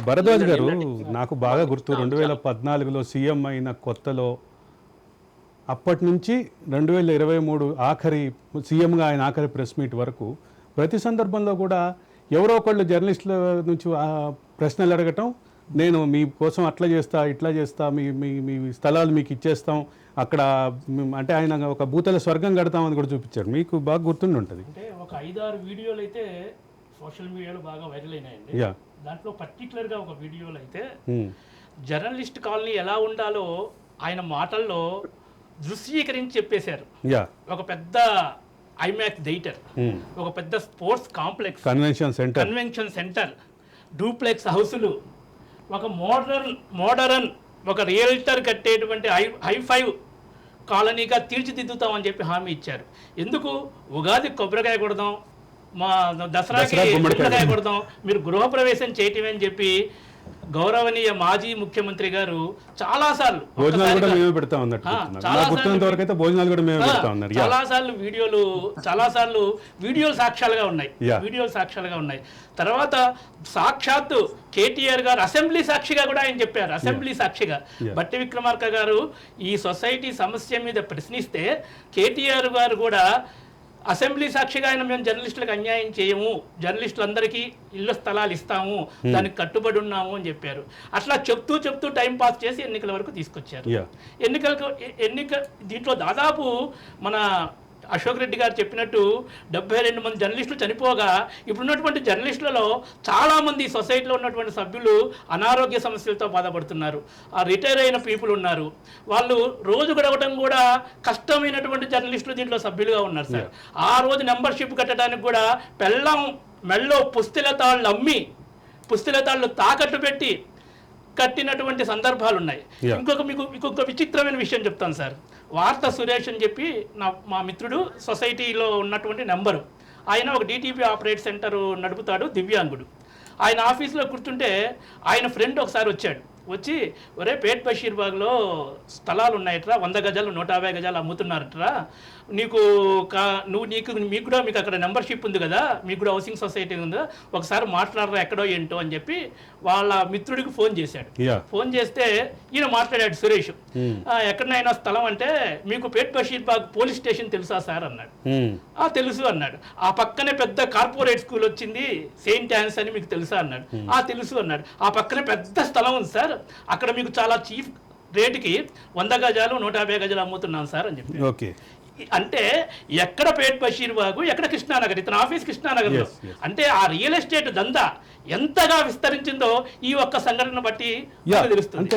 భరద్వాజ్ గారు, నాకు బాగా గుర్తు 2014లో సీఎం అయిన కొత్తలో అప్పటి నుంచి 2023 ఆఖరి సీఎంగా ఆయన ఆఖరి ప్రెస్ మీట్ వరకు ప్రతి సందర్భంలో కూడా ఎవరో ఒకళ్ళు జర్నలిస్టుల నుంచి ప్రశ్నలు అడగటం, నేను మీ కోసం అట్లా చేస్తా ఇట్లా చేస్తా, మీ మీ మీ స్థలాలు మీకు ఇచ్చేస్తాం, అక్కడ అంటే ఆయన ఒక భూతల స్వర్గం కడతామని కూడా చూపించారు. మీకు బాగా గుర్తుండి ఉంటుంది. అంటే ఒక 5-6 వీడియోలు అయితే సోషల్ మీడియాలో బాగా వైరల్ అయినాయండి. దాంట్లో పర్టికులర్గా ఒక వీడియోలో అయితే జర్నలిస్ట్ కాలనీ ఎలా ఉండాలో ఆయన మాటల్లో దృశ్యీకరించి చెప్పేశారు. ఒక పెద్ద ఐమాక్స్ థియేటర్, ఒక పెద్ద sports complex, convention centre, duplex హౌసులు, ఒక మోడరన్ ఒక రియల్టర్ కట్టేటువంటి హై-ఫైవ్ కాలనీగా తీర్చిదిద్దుతామని చెప్పి హామీ ఇచ్చారు. ఎందుకు? ఉగాది కొబ్బరికాయ కొడదాం, మా దసరాకి గుమ్మడికాయ కొడదాం, మీరు గృహప్రవేశం చేయటమే అని చెప్పి గౌరవనీయ మాజీ ముఖ్యమంత్రి గారు చాలాసార్లు వీడియోలు సాక్ష్యాలుగా ఉన్నాయి. తర్వాత సాక్షాత్తు కేటీఆర్ గారు అసెంబ్లీ సాక్షిగా కూడా ఆయన చెప్పారు. అసెంబ్లీ సాక్షిగా బట్టి విక్రమార్క గారు ఈ సొసైటీ సమస్య మీద ప్రశ్నిస్తే కేటీఆర్ గారు కూడా అసెంబ్లీ సాక్షిగా ఆయన మేము జర్నలిస్టులకు అన్యాయం చేయము, జర్నలిస్టులందరికీ ఇళ్ల స్థలాలు ఇస్తాము, దానికి కట్టుబడి ఉన్నాము అని చెప్పారు. అట్లా చెప్తూ టైం పాస్ చేసి ఎన్నికల వరకు తీసుకొచ్చారు. ఎన్నిక దీంట్లో దాదాపు మన అశోక్ రెడ్డి గారు చెప్పినట్టు 72 మంది జర్నలిస్టులు చనిపోగా ఇప్పుడున్నటువంటి జర్నలిస్టులలో చాలామంది సొసైటీలో ఉన్నటువంటి సభ్యులు అనారోగ్య సమస్యలతో బాధపడుతున్నారు. రిటైర్ అయిన పీపుల్ ఉన్నారు, వాళ్ళు రోజు గడవడం కూడా కష్టమైనటువంటి జర్నలిస్టులు దీంట్లో సభ్యులుగా ఉన్నారు సార్. ఆ రోజు మెంబర్షిప్ కట్టడానికి కూడా పెళ్ళం మెళ్ళో పుస్తెలతాళ్ళు అమ్మి పుస్తెలతాళ్ళు తాకట్టు పెట్టి కట్టినటువంటి సందర్భాలు ఉన్నాయి. ఇంకొక విచిత్రమైన విషయం చెప్తాను సార్. వార్త సురేష్ అని చెప్పి మా మిత్రుడు, సొసైటీలో ఉన్నటువంటి నెంబరు, ఆయన ఒక డిటిపి ఆపరేట్ సెంటర్ నడుపుతాడు, దివ్యాంగుడు. ఆయన ఆఫీస్లో కూర్చుంటే ఆయన ఫ్రెండ్ ఒకసారి వచ్చి ఒరే పేట్ బషీర్బాగ్లో స్థలాలు ఉన్నాయట్రా, 100 గజాలు 150 గజాలు అమ్ముతున్నారట్రా, మీకు అక్కడ మెంబర్షిప్ ఉంది కదా, మీకు కూడా హౌసింగ్ సొసైటీ ఉందా, ఒకసారి మాట్లాడరా ఎక్కడో ఏంటో అని చెప్పి వాళ్ళ మిత్రుడికి ఫోన్ చేశాడు. ఫోన్ చేస్తే ఈయన మాట్లాడాడు సురేష్, ఎక్కడైనా స్థలం అంటే మీకు పేట్ బషీర్బాగ్ పోలీస్ స్టేషన్ తెలుసా సార్ అన్నాడు. తెలుసు అన్నాడు. ఆ పక్కనే పెద్ద కార్పొరేట్ స్కూల్ వచ్చింది సెయింట్ యాన్స్ అని మీకు తెలుసా అన్నాడు. తెలుసు అన్నాడు. ఆ పక్కనే పెద్ద స్థలం ఉంది సార్, అక్కడ మీకు చాలా చీఫ్ రేటుకి 100 గజాలు 150 గజాలు అమ్ముతున్నాం సార్ అని చెప్పి. అంటే ఎక్కడ పేట్ బషీర్బాగు, ఎక్కడ కృష్ణానగర్, ఇతని ఆఫీస్ కృష్ణానగర్లో. అంటే ఆ రియల్ ఎస్టేట్ దందా ఎంతగా విస్తరించిందో ఈ ఒక్క సంఘటన బట్టి తెలుస్తుంది.